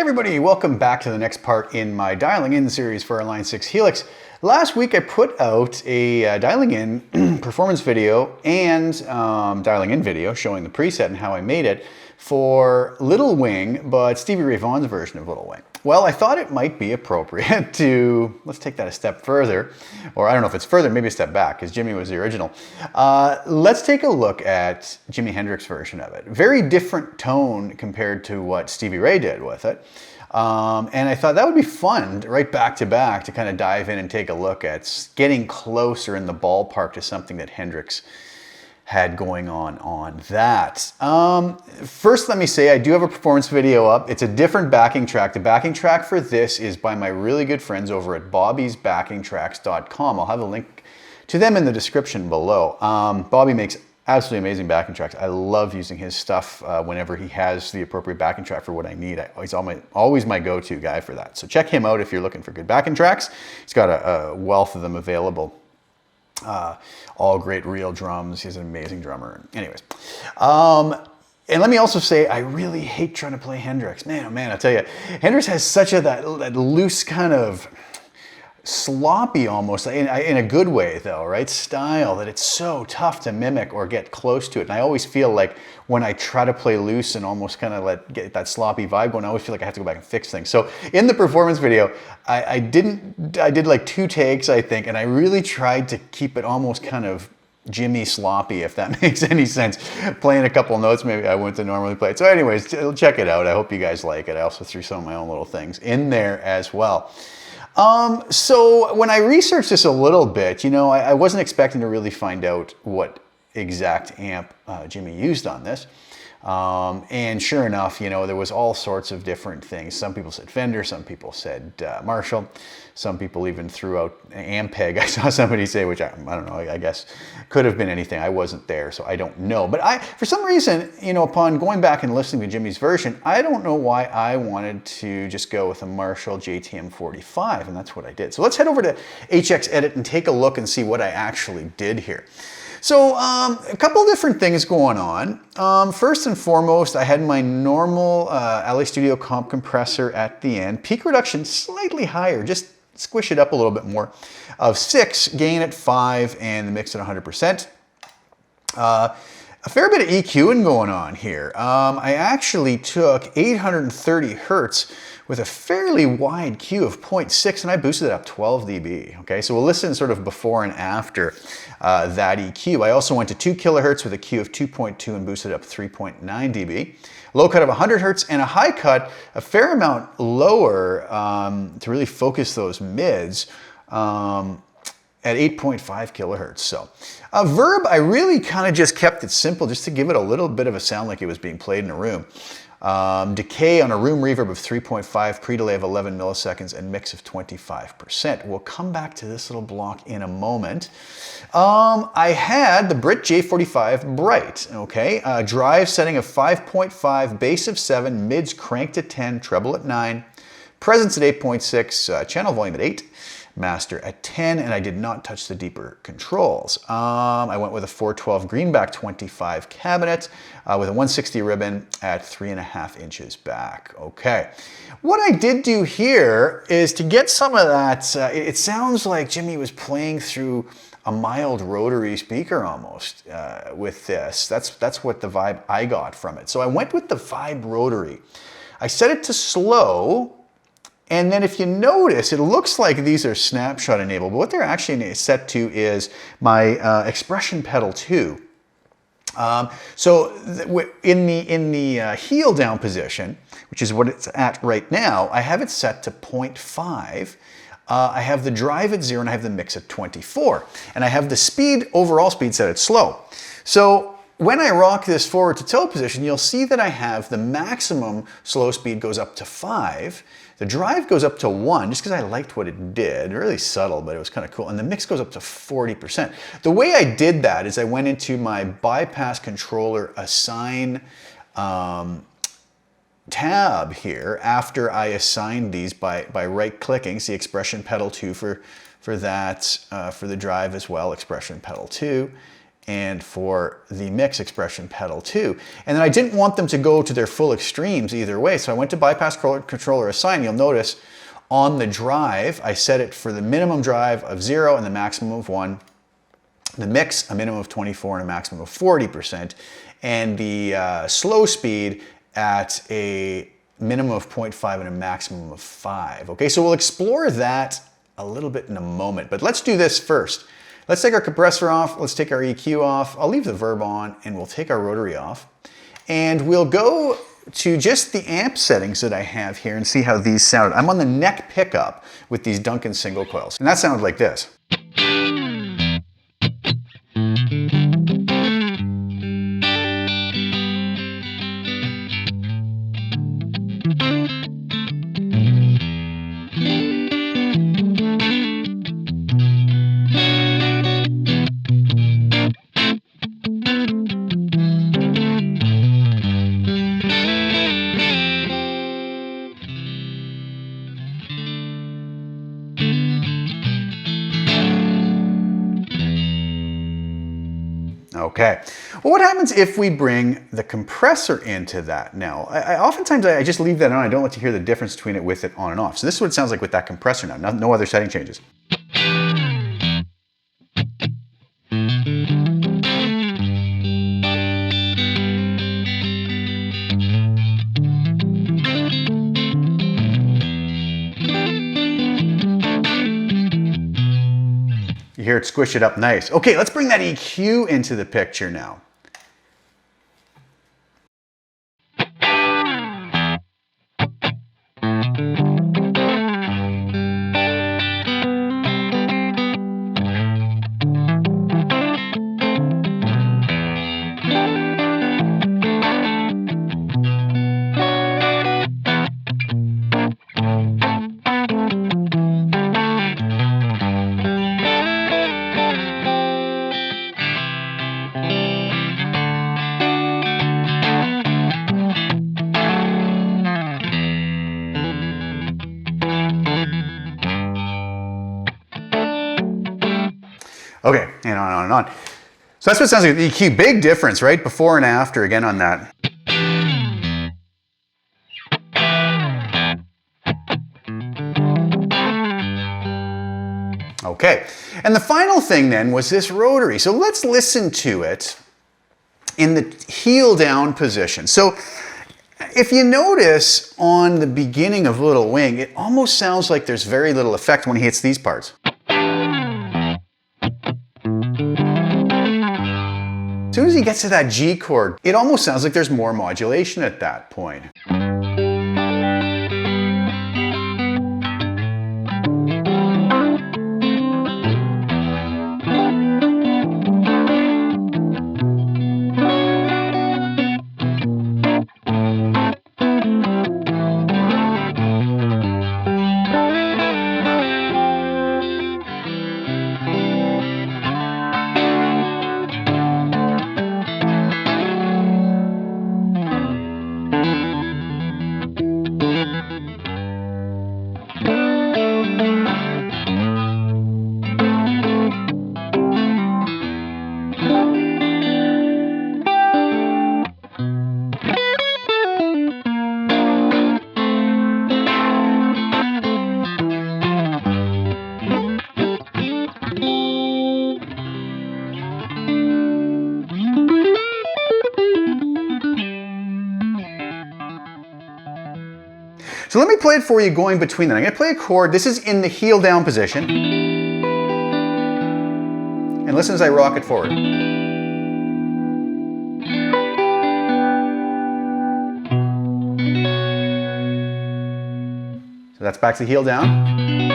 Everybody, welcome back to the next part in my dialing in series for our Line 6 Helix. Last week I put out a dialing in performance video and dialing in video showing the preset and how I made it for Little Wing, but Stevie Ray Vaughan's version of Little Wing. Well, I thought it might be appropriate to, let's take that a step further, or I don't know if it's further, maybe a step back, because Jimmy was the original. Let's take a look at Jimi Hendrix version of it. Very different tone compared to what Stevie Ray did with it. And I thought that would be fun, right back to back, to kind of dive in and take a look at getting closer in the ballpark to something that Hendrix had going on that. First, let me say I do have a performance video up. It's a different backing track. The backing track for this is by my really good friends over at bobbysbackingtracks.com. I'll have a link to them in the description below. Bobby makes absolutely amazing backing tracks. I love using his stuff whenever he has the appropriate backing track for what I need. He's always my go-to guy for that. So check him out if you're looking for good backing tracks. He's got a wealth of them available. All great real drums. He's an amazing drummer. Anyways, and let me also say, I really hate trying to play Hendrix. Man, oh man, I tell you, Hendrix has such that loose kind of sloppy almost, in a good way though, right? Style that it's so tough to mimic or get close to it. And I always feel like when I try to play loose and almost kind of get that sloppy vibe going, I always feel like I have to go back and fix things. So in the performance video, I did like 2 takes, I think, and I really tried to keep it almost kind of Jimmy sloppy, if that makes any sense. Playing a couple notes maybe I wouldn't normally play. So anyways, check it out. I hope you guys like it. I also threw some of my own little things in there as well. So when I researched this a little bit, you know, I wasn't expecting to really find out what exact amp Jimmy used on this. And sure enough, you know, there was all sorts of different things. Some people said Fender, some people said Marshall, some people even threw out Ampeg. I saw somebody say, which I don't know, I guess could have been anything. I wasn't there, so I don't know. But for some reason, you know, upon going back and listening to Jimmy's version, I don't know why I wanted to just go with a Marshall JTM 45, and that's what I did. So let's head over to HX Edit and take a look and see what I actually did here. So a couple different things going on. First and foremost, I had my normal LA Studio comp compressor at the end. Peak reduction slightly higher, just squish it up a little bit more, of 6, gain at 5, and the mix at 100%. A fair bit of EQing going on here. I actually took 830 hertz with a fairly wide Q of 0.6, and I boosted it up 12 dB. Okay, so we'll listen sort of before and after that EQ. I also went to 2 kilohertz with a Q of 2.2 and boosted up 3.9 dB. Low cut of 100 hertz and a high cut a fair amount lower to really focus those mids at 8.5 kilohertz. So Verb, I really kind of just kept it simple just to give it a little bit of a sound like it was being played in a room. Decay on a room reverb of 3.5, pre-delay of 11 milliseconds, and mix of 25%. We'll come back to this little block in a moment. I had the Brit J45 Bright, okay? Drive setting of 5.5, bass of 7, mids cranked at 10, treble at 9, presence at 8.6, channel volume at 8, master at 10, and I did not touch the deeper controls. I went with a 412 Greenback 25 cabinet with a 160 ribbon at 3.5 inches back. Okay. What I did do here is to get some of that, it sounds like Jimmy was playing through a mild rotary speaker almost with this. That's what the vibe I got from it. So I went with the Vibe Rotary. I set it to slow. And then if you notice, it looks like these are snapshot enabled, but what they're actually set to is my expression pedal 2. So in the heel down position, which is what it's at right now, I have it set to 0.5. I have the drive at 0 and I have the mix at 24. And I have the speed, overall speed set at slow. So when I rock this forward to toe position, you'll see that I have the maximum slow speed goes up to 5. The drive goes up to 1, just because I liked what it did. Really subtle, but it was kind of cool. And the mix goes up to 40%. The way I did that is I went into my bypass controller assign tab here after I assigned these by right-clicking. See expression pedal 2 for that, for the drive as well, expression pedal 2. and for the mix expression pedal too. And then I didn't want them to go to their full extremes either way, so I went to bypass controller assign. You'll notice on the drive, I set it for the minimum drive of 0 and the maximum of 1. The mix, a minimum of 24 and a maximum of 40%. And the slow speed at a minimum of 0.5 and a maximum of 5. Okay, so we'll explore that a little bit in a moment, but let's do this first. Let's take our compressor off, let's take our EQ off, I'll leave the verb on, and we'll take our rotary off. And we'll go to just the amp settings that I have here and see how these sounded. I'm on the neck pickup with these Duncan single coils, and that sounded like this. Okay, well, what happens if we bring the compressor into that now? Oftentimes I just leave that on. I don't like to hear the difference between it with it on and off. So this is what it sounds like with that compressor now. No other setting changes. You hear it squish it up nice. Okay, let's bring that EQ into the picture now. Okay, and on and on. So that's what it sounds like with EQ. Big difference, right? Before and after, again on that. Okay, and the final thing then was this rotary. So let's listen to it in the heel down position. So if you notice on the beginning of Little Wing, it almost sounds like there's very little effect when he hits these parts. As soon as he gets to that G chord, it almost sounds like there's more modulation at that point. So let me play it for you going between them. I'm going to play a chord. This is in the heel down position. And listen as I rock it forward. So that's back to heel down.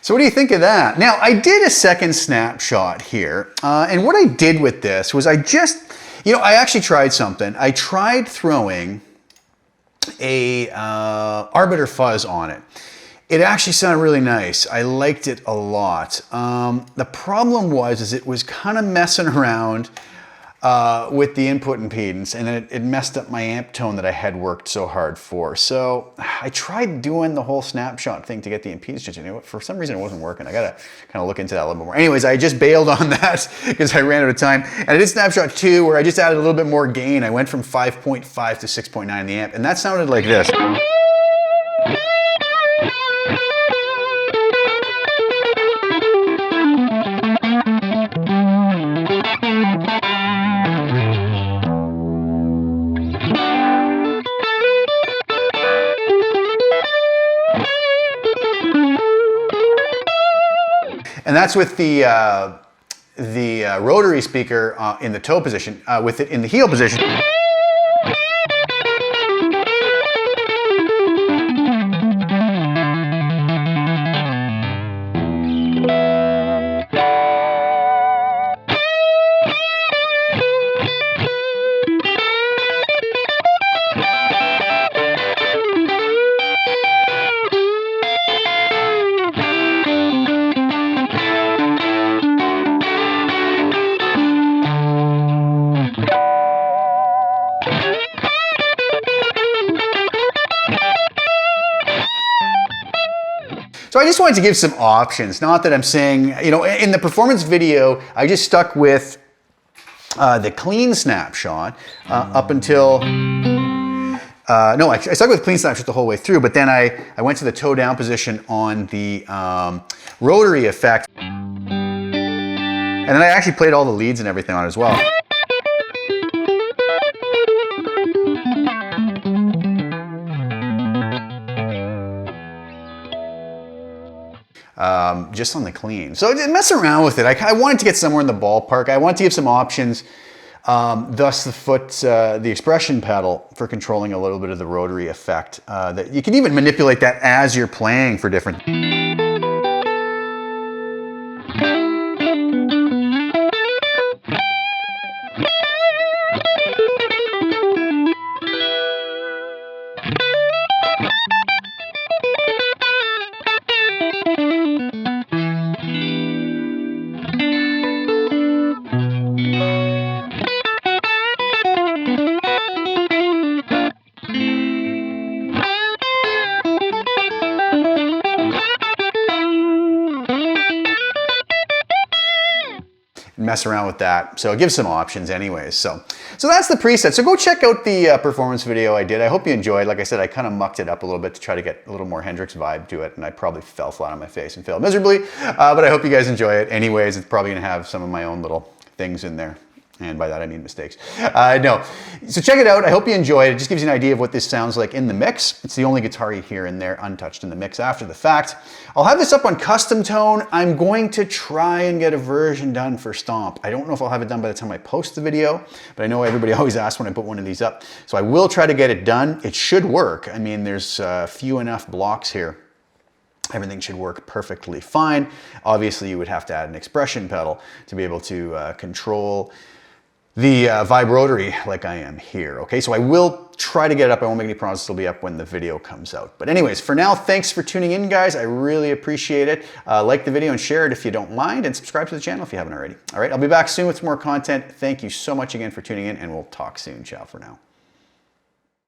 So what do you think of that? Now, I did a second snapshot here, and what I did with this was I actually tried something. I tried throwing a arbiter fuzz on it. It actually sounded really nice. I liked it a lot. The problem was it was kind of messing around with the input impedance, and then it messed up my amp tone that I had worked so hard for. So I tried doing the whole snapshot thing to get the impedance change. You know, for some reason it wasn't working. I gotta kind of look into that a little bit more. Anyways, I just bailed on that because I ran out of time. And I did snapshot 2 where I just added a little bit more gain. I went from 5.5 to 6.9 in the amp, and that sounded like this. And that's with the rotary speaker in the toe position, with it in the heel position. So I just wanted to give some options. Not that I'm saying, you know, in the performance video, I just stuck with the clean snapshot up until, no, I stuck with clean snapshot the whole way through, but then I went to the toe down position on the rotary effect. And then I actually played all the leads and everything on it as well. Just on the clean. So I didn't mess around with it. I wanted to get somewhere in the ballpark. I wanted to give some options, thus the expression pedal for controlling a little bit of the rotary effect. That you can even manipulate that as you're playing for different. Mess around with that. So it gives some options anyways. So that's the preset. So go check out the performance video I did. I hope you enjoyed. Like I said, I kind of mucked it up a little bit to try to get a little more Hendrix vibe to it, and I probably fell flat on my face and failed miserably. But I hope you guys enjoy it. Anyways, it's probably gonna have some of my own little things in there. And by that I mean mistakes. No. So check it out. I hope you enjoy it. It just gives you an idea of what this sounds like in the mix. It's the only guitar you hear in there untouched in the mix after the fact. I'll have this up on custom tone. I'm going to try and get a version done for Stomp. I don't know if I'll have it done by the time I post the video, but I know everybody always asks when I put one of these up. So I will try to get it done. It should work. I mean, there's few enough blocks here. Everything should work perfectly fine. Obviously, you would have to add an expression pedal to be able to control the vibe rotary like I am here. Okay, so I will try to get it up. I won't make any promises it'll be up when the video comes out. But anyways, for now, thanks for tuning in, guys. I really appreciate it. Like the video and share it if you don't mind, and subscribe to the channel if you haven't already. All right, I'll be back soon with some more content. Thank you so much again for tuning in, and we'll talk soon. Ciao for now.